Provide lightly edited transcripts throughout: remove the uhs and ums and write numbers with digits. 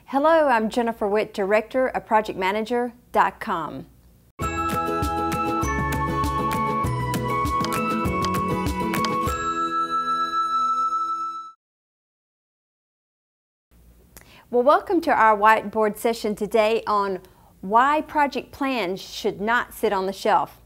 Hello, I'm Jennifer Witt, Director of Projectmanager.com. Well, welcome to our whiteboard session today on why project plans should not sit on the shelf.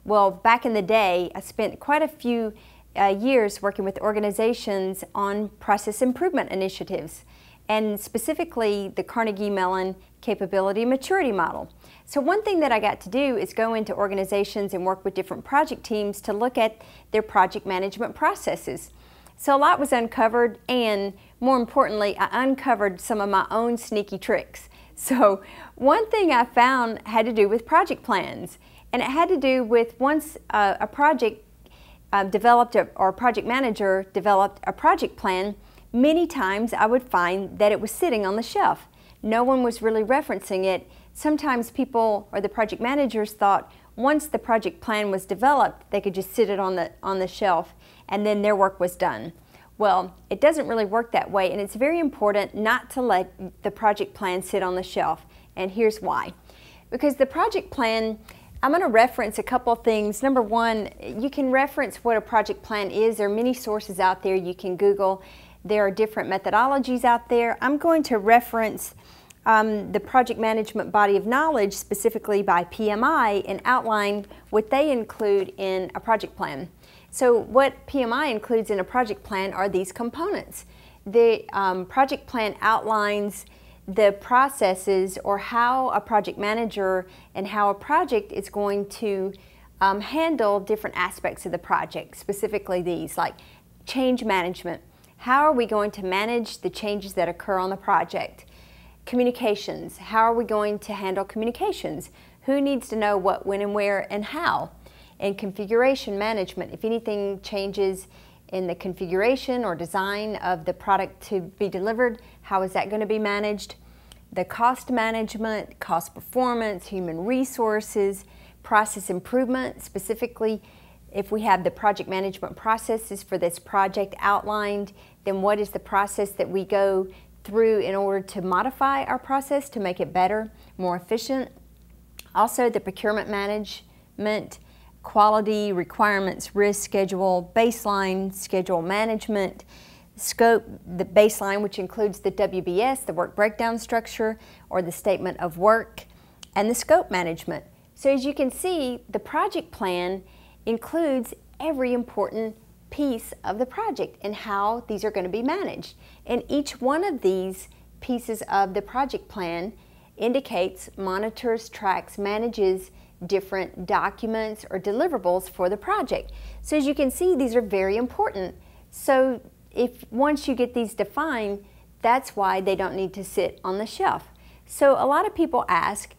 Well, back in the day, I spent quite a few years working with organizations on process improvement initiatives, and specifically the Carnegie Mellon Capability Maturity Model. So one thing that I got to do is go into organizations and work with different project teams to look at their project management processes. So a lot was uncovered, and more importantly, I uncovered some of my own sneaky tricks. So one thing I found had to do with project plans, and it had to do with once a project developed or a project manager developed a project plan, many times I would find that it was sitting on the shelf. No one was really referencing it. Sometimes people or the project managers thought once the project plan was developed, they could just sit it on the shelf and then their work was done. Well, it doesn't really work that way, and it's very important not to let the project plan sit on the shelf, and here's why. Because the project plan, I'm going to reference a couple of things. Number one, you can reference what a project plan is. There are many sources out there you can Google. There are different methodologies out there. I'm going to reference the Project Management Body of Knowledge, specifically by PMI, and outline what they include in a project plan. So what PMI includes in a project plan are these components. The project plan outlines the processes or how a project manager and how a project is going to handle different aspects of the project, specifically these, like change management. How are we going to manage the changes that occur on the project? Communications. How are we going to handle communications? Who needs to know what, when, and where, and how? And configuration management. If anything changes in the configuration or design of the product to be delivered, how is that going to be managed? The cost management, cost performance, human resources, process improvement, specifically if we have the project management processes for this project outlined, then what is the process that we go through in order to modify our process to make it better, more efficient? Also the procurement management, quality, requirements, risk, schedule, baseline, schedule management, scope, the baseline, which includes the WBS, the work breakdown structure, or the statement of work, and the scope management. So as you can see, the project plan includes every important piece of the project and how these are going to be managed. And each one of these pieces of the project plan indicates, monitors, tracks, manages different documents or deliverables for the project. So as you can see, these are very important. So if once you get these defined, that's why they don't need to sit on the shelf. So a lot of people ask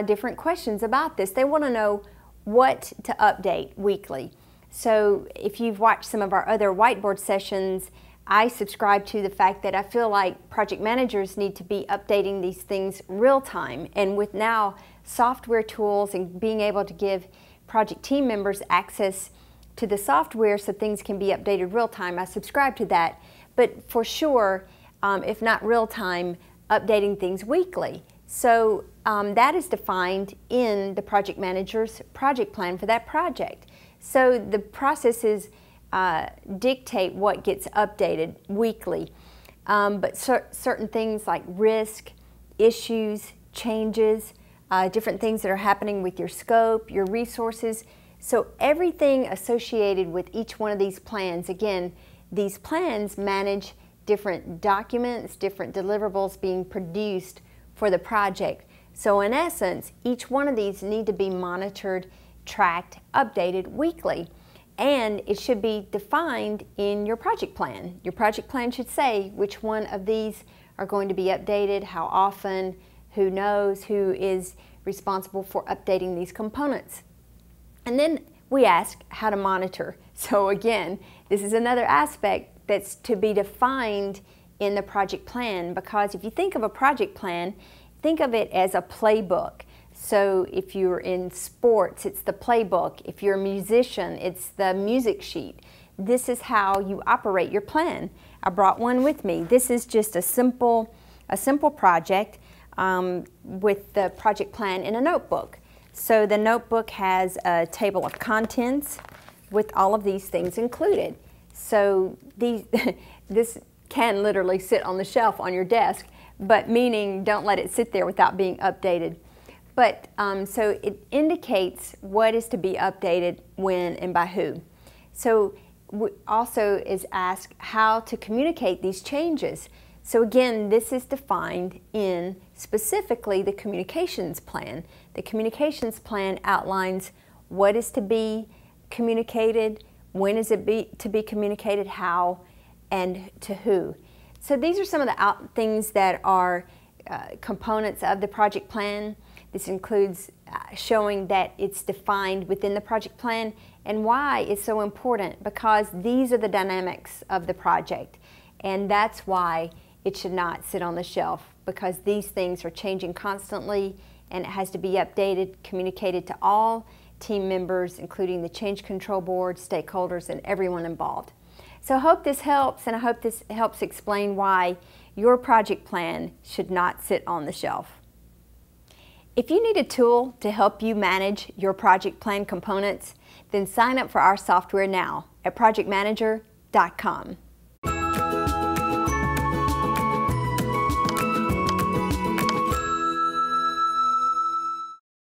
different questions about this. They want to know what to update weekly. So if you've watched some of our other whiteboard sessions, I subscribe to the fact that I feel like project managers need to be updating these things real time. And with now software tools and being able to give project team members access to the software so things can be updated real time, I subscribe to that. But for sure, if not real time, updating things weekly. So that is defined in the project manager's project plan for that project. So the processes dictate what gets updated weekly. But certain things like risk, issues, changes, different things that are happening with your scope, your resources. So everything associated with each one of these plans, again, these plans manage different documents, different deliverables being produced for the project. So in essence, each one of these need to be monitored, tracked, updated weekly. And it should be defined in your project plan. Your project plan should say which one of these are going to be updated, how often, who knows, who is responsible for updating these components. And then we ask how to monitor. So again, this is another aspect that's to be defined in the project plan, because if you think of a project plan, think of it as a playbook. So if you're in sports, it's the playbook. If you're a musician, it's the music sheet. This is how you operate your plan. I brought one with me. This is just a simple a simple project with the project plan in a notebook. So the notebook has a table of contents with all of these things included. So this can literally sit on the shelf on your desk, but meaning don't let it sit there without being updated. But so it indicates what is to be updated, when, and by who. So also is asked how to communicate these changes. So again, this is defined in specifically the communications plan. The communications plan outlines what is to be communicated, when is it to be communicated, how, and to who. So these are some of the things that are components of the project plan. This includes showing that it's defined within the project plan and why it's so important, because these are the dynamics of the project, and that's why it should not sit on the shelf, because these things are changing constantly and it has to be updated, communicated to all team members, including the change control board, stakeholders, and everyone involved. So I hope this helps, and I hope this helps explain why your project plan should not sit on the shelf. If you need a tool to help you manage your project plan components, then sign up for our software now at projectmanager.com.